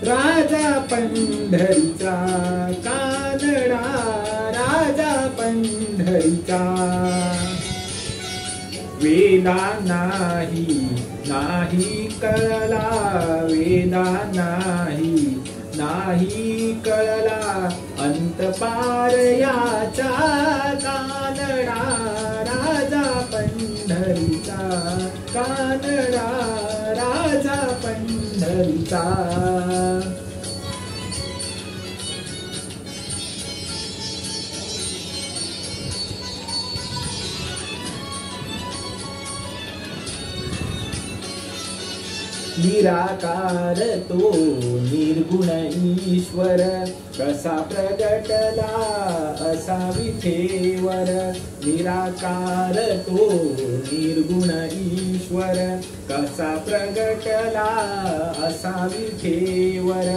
राजा पंढरीचा कानडा राजा पंढरीचा वेदा नाही कळला वेदा नाही कळला अंत पार याचा कानडा राजा पंढरीचा कानडा राजा पंढरीचा निराकार तो निर्गुण ईश्वर कसा प्रगटला असा विठेवर निराकार तो निर्गुण ईश्वर कसा प्रगटला असा विठेवर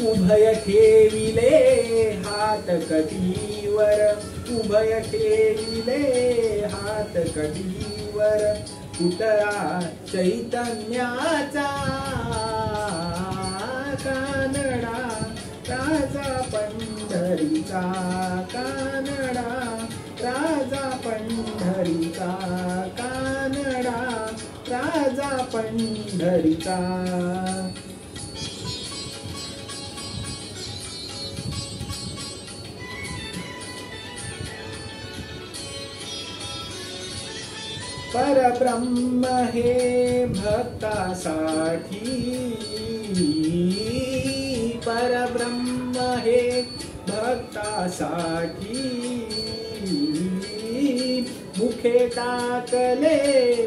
उभय ठेविले हात कटीवर उभय ठेविले हात कटीवर पुतळा चैतन्याचा कानडा राजा पंढरीचा कानडा राजा पंढरीचा कानडा राजा पंढरीचा परब्रह्म हे भक्तासाठी परब्रह्म हे भक्तासाठी मुखे टाकले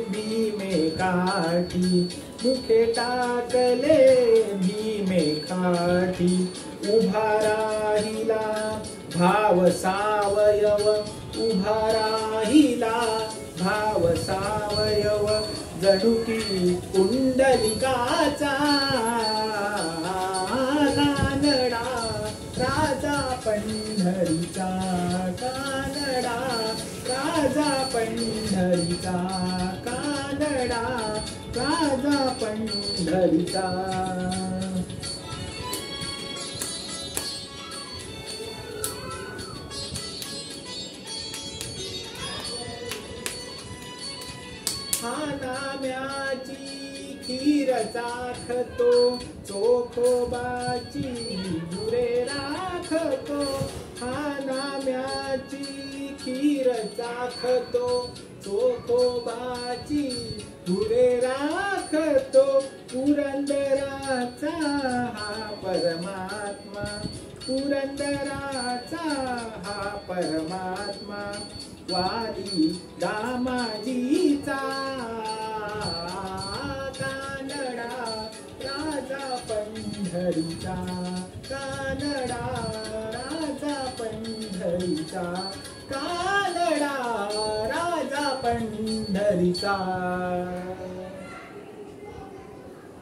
भीमे काठी मुखे टाकले भीमे काठी उभा राहिला भाव सावयव उभा राहिला भाव सावयव जणू की कुंडलिकाचा कानडा राजा पंढरीचा कानडा राजा पंढरीचा कानडा राजा पंढरीचा हा नाम्याची खीर चाखतो चोखोबाची जुरे राखतो हा नाम्याची खीर चाखतो चोखोबाची जुरे राखतो पुरंदराचा हा परमात्मा पुरंदराचा हा परमात्मा वाली दामाजीचा कानडा राजा पंढरीचा कानडा राजा पंढरीचा कानडा राजा पंढरीचा